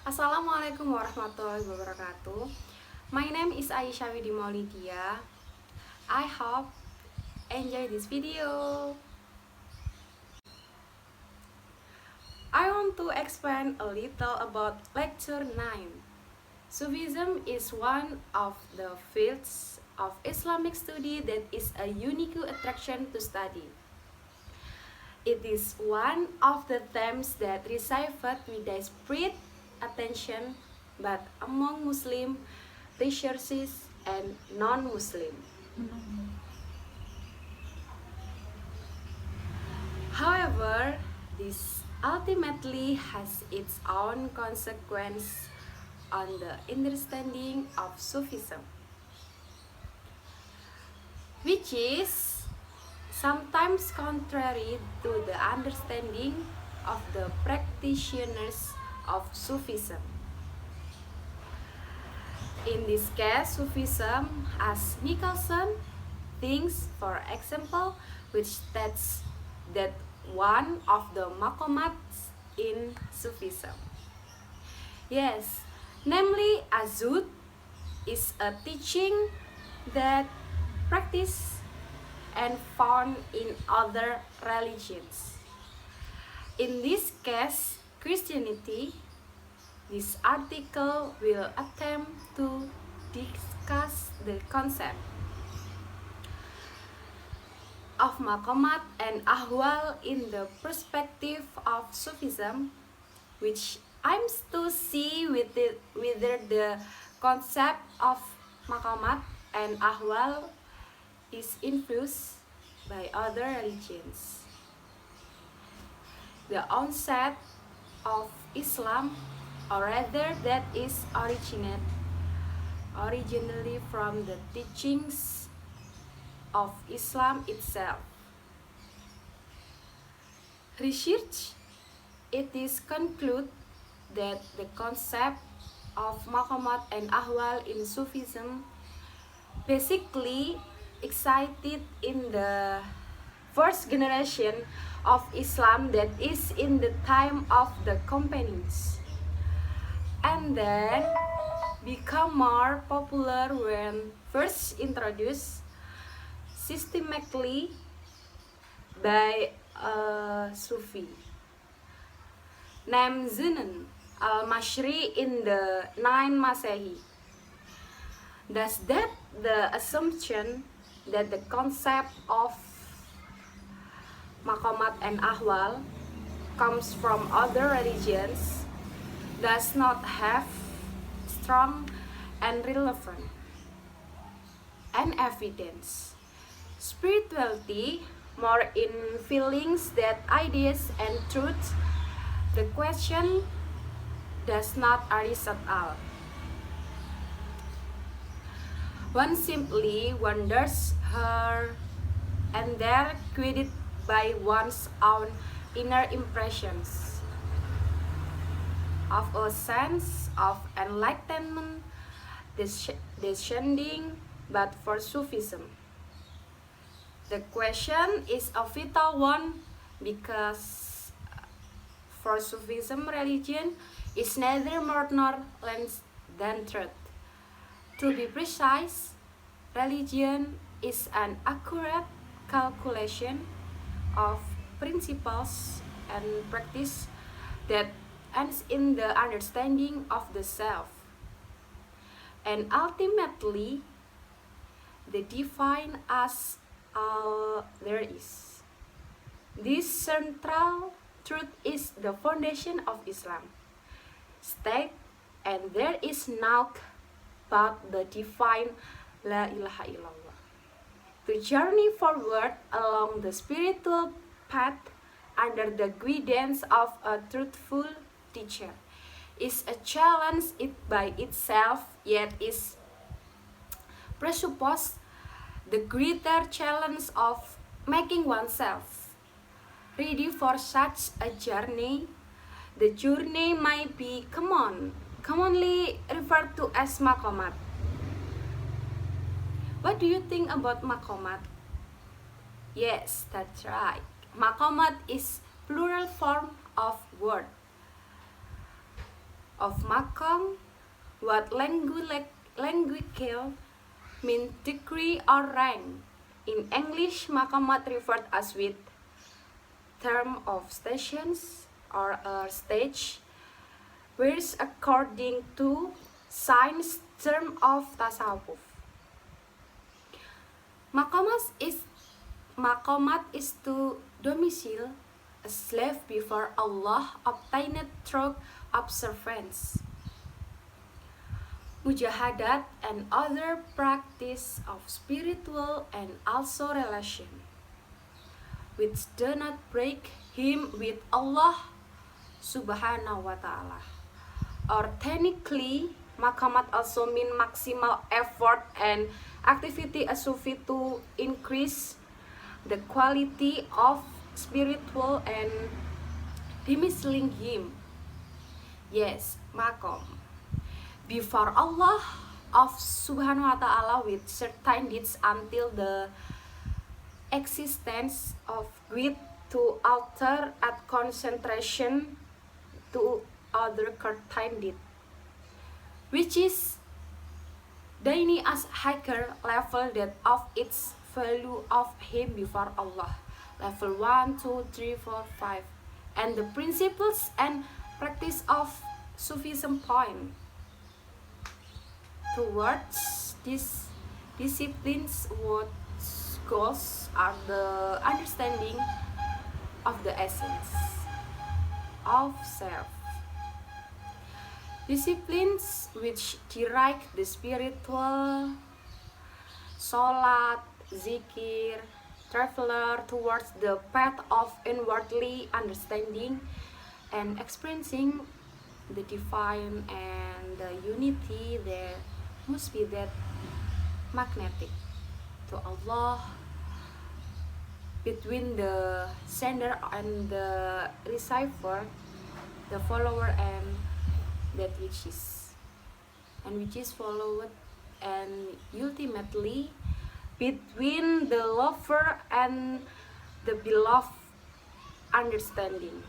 Assalamualaikum warahmatullahi wabarakatuh. My name is Aisyah Widi Maulyddya. I hope enjoy this video. I want to explain a little about lecture 9. Sufism is one of the fields of Islamic study that is a unique attraction to study. It is one of the themes that received with desperate attention but among Muslim researchers and non-Muslim. However, this ultimately has its own consequence on the understanding of Sufism, which is sometimes contrary to the understanding of the practitioners of Sufism. In this case, Sufism, as Nicholson thinks, for example, which states that one of the maqamats in Sufism, yes, namely Azud, is a teaching that practiced and found in other religions. In this case, Christianity, this article will attempt to discuss the concept of maqamat and ahwal in the perspective of Sufism, which aims to see whether the concept of maqamat and ahwal is influenced by other religions. The onset of Islam, or rather that is originally from the teachings of Islam itself. Research, it is concluded that the concept of maqamat and ahwal in Sufism basically excited in the first generation of Islam, that is in the time of the companions, and then become more popular when first introduced systematically by a Sufi named Zunnun al-Mashri in the 9th Masehi. Thus that the assumption that the concept of maqamat and ahwal comes from other religions does not have strong and relevant and evidence. Spirituality more in feelings than ideas and truth. The question does not arise at all. One simply wonders her and there guided by one's own inner impressions of a sense of enlightenment descending. But for Sufism, the question is a vital one, because for Sufism, religion is neither more nor less than truth. To be precise, religion is an accurate calculation of principles and practice that ends in the understanding of the self, and ultimately the divine as all there is. This central truth is the foundation of Islam state, and there is naught but the divine La ilaha illallah. To journey forward along the spiritual path under the guidance of a truthful teacher is a challenge it by itself, yet is presuppose the greater challenge of making oneself ready for such a journey. The journey might be commonly referred to as maqamat. What do you think about maqamat? Yes, that's right. Maqamat is plural form of word. of makam, what language mean degree or rank. In English, makamat referred as with term of stations or a stage, whereas according to science term of tasawuf. Makamat is to domicile a slave before Allah obtained through observance, mujahadat, and other practice of spiritual and also relation, which do not break him with Allah subhanahu wa ta'ala. Or technically, makamat also mean maximal effort and activity a Sufi to increase the quality of spiritual and domiciling him. Yes, makam before Allah of subhanahu wa ta'ala with certain deeds until the existence of with to alter at concentration to other certain deed, which is daini as higher level that of its value of him before Allah, level 1, 2, 3, 4, 5, and the principles and practice of Sufism point towards these disciplines. What goals are the understanding of the essence of self. Disciplines which direct the spiritual, salat, zikir, traveler towards the path of inwardly understanding and experiencing the divine and the unity. There must be that magnetic to Allah between the sender and the receiver, the follower and that which is followed, and ultimately between the lover and the beloved understanding.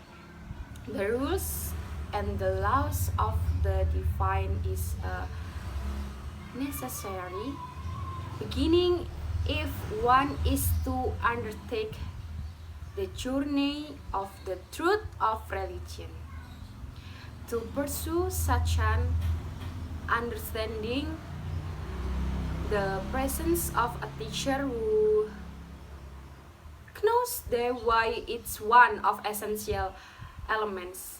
The rules and the laws of the divine is necessary beginning if one is to undertake the journey of the truth of religion. To pursue such an understanding, the presence of a teacher who knows the why it's one of essential elements.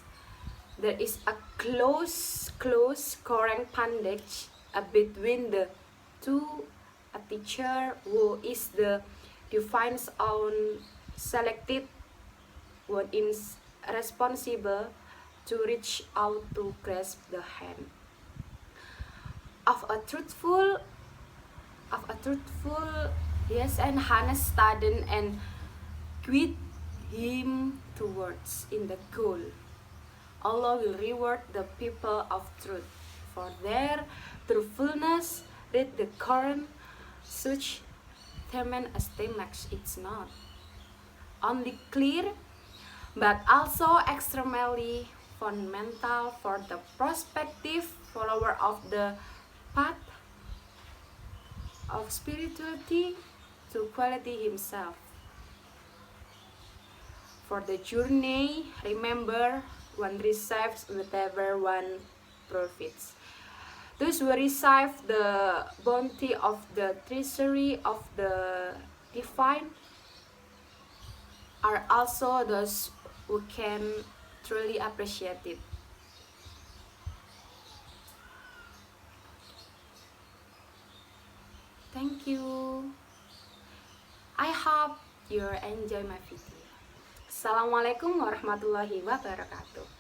There is a close correspondence between the two. A teacher who is the divine's own selected one is responsible to reach out to grasp the hand of a truthful yes and honest student and guide him towards in the goal. Allah will reward the people of truth for their truthfulness. Read the Quran, such themen as they makes it's not only clear but also extremely fundamental for the prospective follower of the path of spirituality to quality himself. For the journey, remember, one receives whatever one profits. Those who receive the bounty of the treasury of the divine are also those who can truly appreciate it. Thank you. I hope you enjoy my video. Assalamualaikum warahmatullahi wabarakatuh.